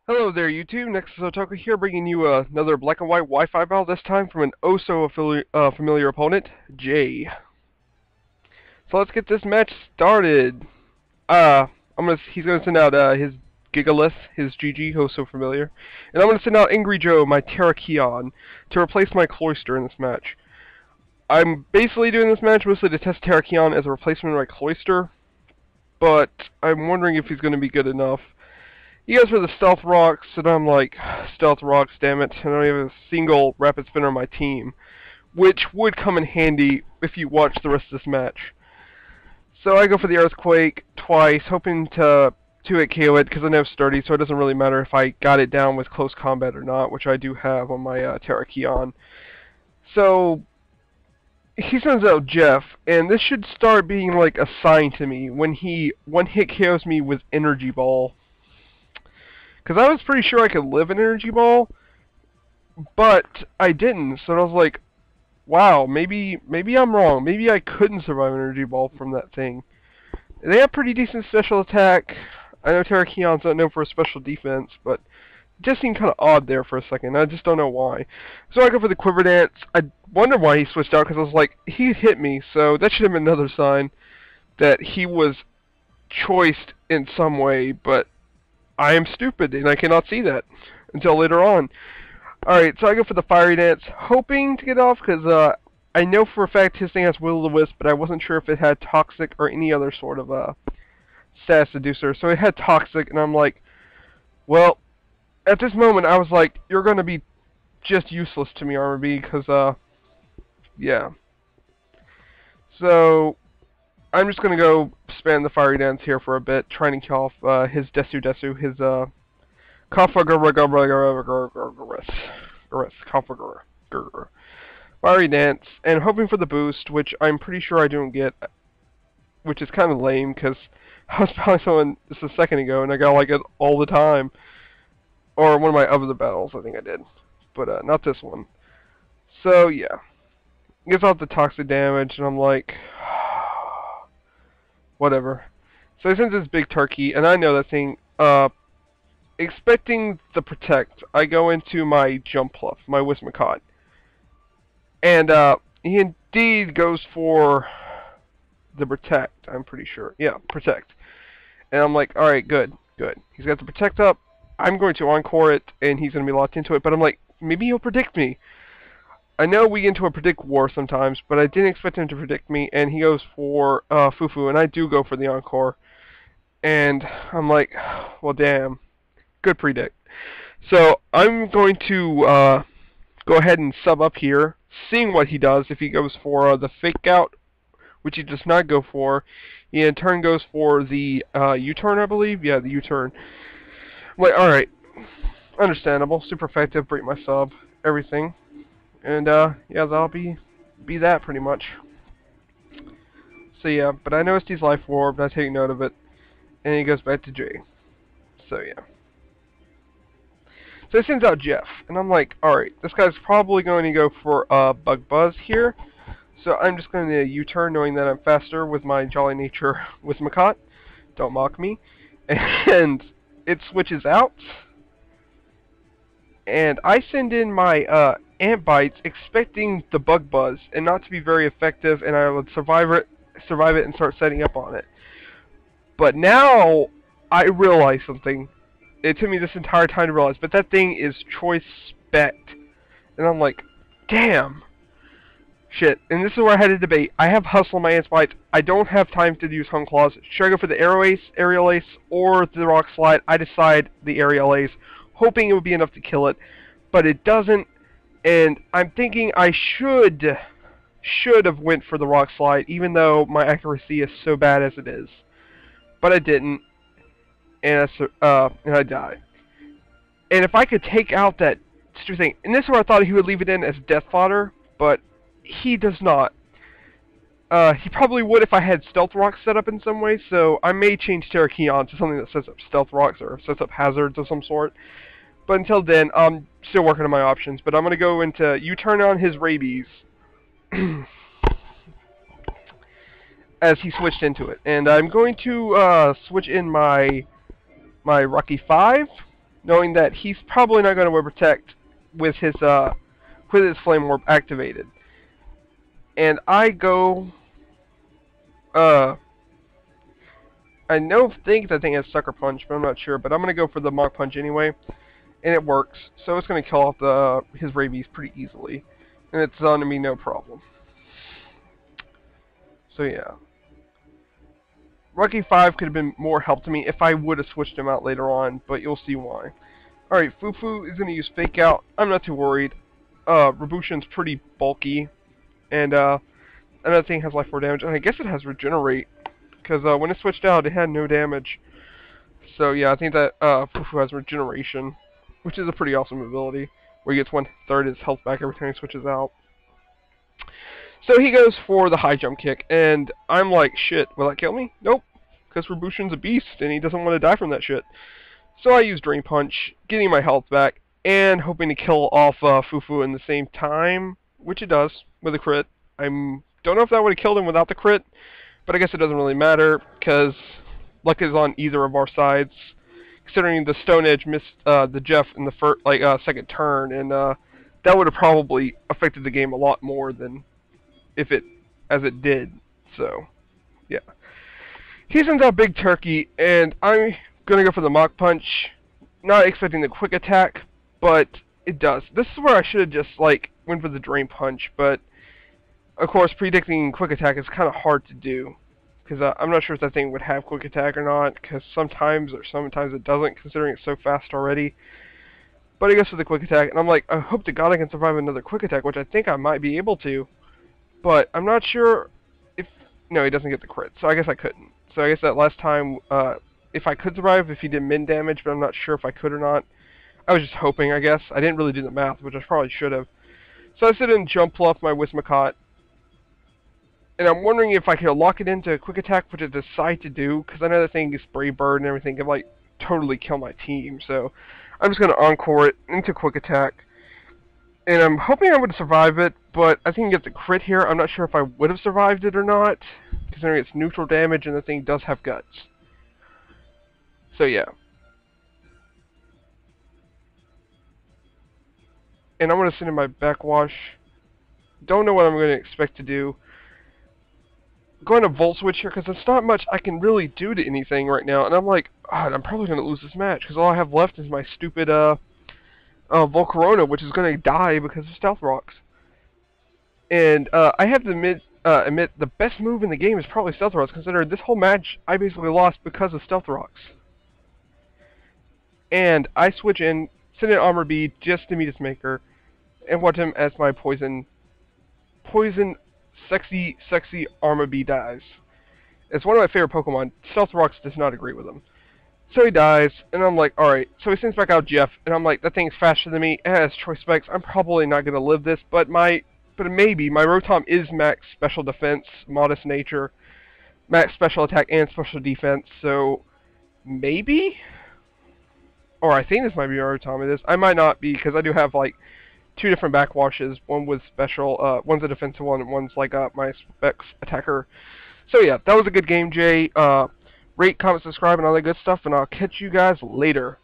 Hello there YouTube, nexesotaku here, bringing you another black and white Wi-Fi battle, this time from an familiar opponent, Jay. So let's get this match started. He's gonna send out his Gigalith, his GG, oh so familiar, and I'm gonna send out Angry Joe, my Terrakion, to replace my Cloyster in this match. I'm basically doing this match mostly to test Terrakion as a replacement of my Cloyster, but I'm wondering if he's gonna be good enough. You guys were the Stealth Rocks, and I'm like, Stealth Rocks, damn it, I don't have a single Rapid Spinner on my team, which would come in handy if you watch the rest of this match. So I go for the Earthquake twice, hoping to 2-hit KO it, because I know Sturdy, so it doesn't really matter if I got it down with close combat or not, which I do have on my Terrakion. So he sends out Jeff, and this should start being like a sign to me when he one-hit KOs me with Energy Ball. Because I was pretty sure I could live an Energy Ball, but I didn't, so I was like, wow, maybe I'm wrong. Maybe I couldn't survive an Energy Ball from that thing. They have pretty decent special attack. I know Terrakion's not known for a special defense, but it just seemed kind of odd there for a second. I just don't know why. So I go for the Quiver Dance. I wonder why he switched out, because I was like, he hit me, so that should have been another sign that he was choiced in some way, but I am stupid, and I cannot see that until later on. Alright, so I go for the Fiery Dance, hoping to get off, because I know for a fact his thing has Will-o-the-Wisp, but I wasn't sure if it had Toxic or any other sort of status seducer. So it had Toxic, and I'm like, well, at this moment I was like, you're going to be just useless to me, RB, because, yeah. So I'm just going to go spam the Fiery Dance here for a bit, trying to kill off his Desu, his Fiery Dance, and hoping for the boost, which I'm pretty sure I don't get, which is kind of lame, because I was battling someone just a second ago, and I got like it all the time. Or one of my other battles, I think I did. But not this one. So, yeah. Gets off the toxic damage, and I'm like, whatever. So he sends this big turkey, and I know that thing, expecting the Protect, I go into my Jump Pluff, my Wismacott. And, he indeed goes for the Protect, I'm pretty sure. Yeah, Protect. And I'm like, alright, good. He's got the Protect up, I'm going to Encore it, and he's going to be locked into it, but I'm like, maybe he'll predict me. I know we get into a predict war sometimes, but I didn't expect him to predict me, and he goes for Fufu, and I do go for the Encore. And I'm like, well, damn. Good predict. So I'm going to go ahead and sub up here, seeing what he does. If he goes for the Fake Out, which he does not go for, he in turn goes for the U-turn, I believe. Yeah, the U-turn. I'm like, alright. Understandable. Super effective. Break my sub. Everything. And, yeah, that'll be that pretty much. So, yeah, but I noticed he's Life Orb, and I take note of it. And he goes back to Jay. So, yeah. So he sends out Jeff, and I'm like, alright, this guy's probably going to go for Bug Buzz here. So I'm just going to U-turn, knowing that I'm faster with my Jolly Nature Wismacott. Don't mock me. And it switches out. And I send in my Ant Bites, expecting the Bug Buzz, and not to be very effective, and I would survive it, and start setting up on it. But now I realize something. It took me this entire time to realize, but that thing is Choice Spec. And I'm like, damn. Shit. And this is where I had a debate. I have Hustle on my Ant Bites. I don't have time to use Hung Claws. Should I go for the Aerial Ace, or the Rock Slide? I decide the Aerial Ace, hoping it would be enough to kill it. But it doesn't. And I'm thinking I should have went for the Rock Slide, even though my accuracy is so bad as it is. But I didn't. And I died. And if I could take out that stupid thing, and this is where I thought he would leave it in as death fodder, but he does not. He probably would if I had Stealth Rocks set up in some way, so I may change Terrakion to something that sets up Stealth Rocks or sets up hazards of some sort. But until then, I'm still working on my options. But I'm going to go into U-turn on his Rabies. as he switched into it. And I'm going to switch in my Rocky 5, knowing that he's probably not going to protect with his Flame Orb activated. And I go, I think that thing has Sucker Punch, but I'm not sure. But I'm going to go for the Mach Punch anyway, and it works. So it's going to kill off his rabies pretty easily, and it's on me no problem. So yeah. Rocky 5 could have been more help to me if I would have switched him out later on, but you'll see why. Alright, Fufu is going to use Fake Out. I'm not too worried. Rebushin's pretty bulky, and another thing has Life 4 damage, and I guess it has Regenerate, because when it switched out, it had no damage. So yeah, I think that Fufu has Regeneration, which is a pretty awesome ability, where he gets 1/3 his health back every time he switches out. So he goes for the high jump kick, and I'm like, shit, will that kill me? Nope, because Rebushin's a beast, and he doesn't want to die from that shit. So I use Drain Punch, getting my health back, and hoping to kill off Fufu in the same time, which it does, with a crit. I don't know if that would have killed him without the crit, but I guess it doesn't really matter, because luck is on either of our sides, considering the Stone Edge missed the Jeff in the second turn, and that would have probably affected the game a lot more than as it did. So yeah, he sends out Big Turkey, and I'm gonna go for the Mach Punch, not expecting the quick attack, but it does. This is where I should have just went for the Drain Punch, but of course predicting quick attack is kind of hard to do, because I'm not sure if that thing would have quick attack or not, because sometimes it doesn't, considering it's so fast already. But I guess with the quick attack, and I'm like, I hope to God I can survive another quick attack, which I think I might be able to. But I'm not sure if... No, he doesn't get the crit, so I guess I couldn't. So I guess that last time, if I could survive, if he did min damage, but I'm not sure if I could or not. I was just hoping, I guess. I didn't really do the math, which I probably should have. So I sit and jump bluff my Wismacott. And I'm wondering if I could lock it into a quick attack, which I decide to do, because I know the thing is Spray Bird and everything can, totally kill my team. So I'm just going to encore it into quick attack. And I'm hoping I would survive it, but I think I get the crit here. I'm not sure if I would have survived it or not, considering it's neutral damage and the thing does have guts. So yeah. And I'm going to send in my backwash. Don't know what I'm going to expect to do. Going to Volt Switch here, because there's not much I can really do to anything right now. And I'm like, God, I'm probably going to lose this match, because all I have left is my stupid, Volcarona, which is going to die because of Stealth Rocks. And I have to admit the best move in the game is probably Stealth Rocks, considering this whole match I basically lost because of Stealth Rocks. And I switch in, send in Armor Bead just to meet its maker, and watch him as my poison sexy Armor Bead dies. It's one of my favorite Pokemon. Stealth Rocks does not agree with him. So he dies, and I'm like, alright. So he sends back out Jeff, and I'm like, that thing's faster than me, it has choice specs, I'm probably not going to live this, but maybe, my Rotom is max special defense, modest nature, max special attack, and special defense, so maybe? Or I think this might be my Rotom, it is. I might not be, because I do have, two different backwashes, one with special, one's a defensive one, and one's, my specs attacker. So yeah, that was a good game, Jay. Rate, comment, subscribe, and all that good stuff, and I'll catch you guys later.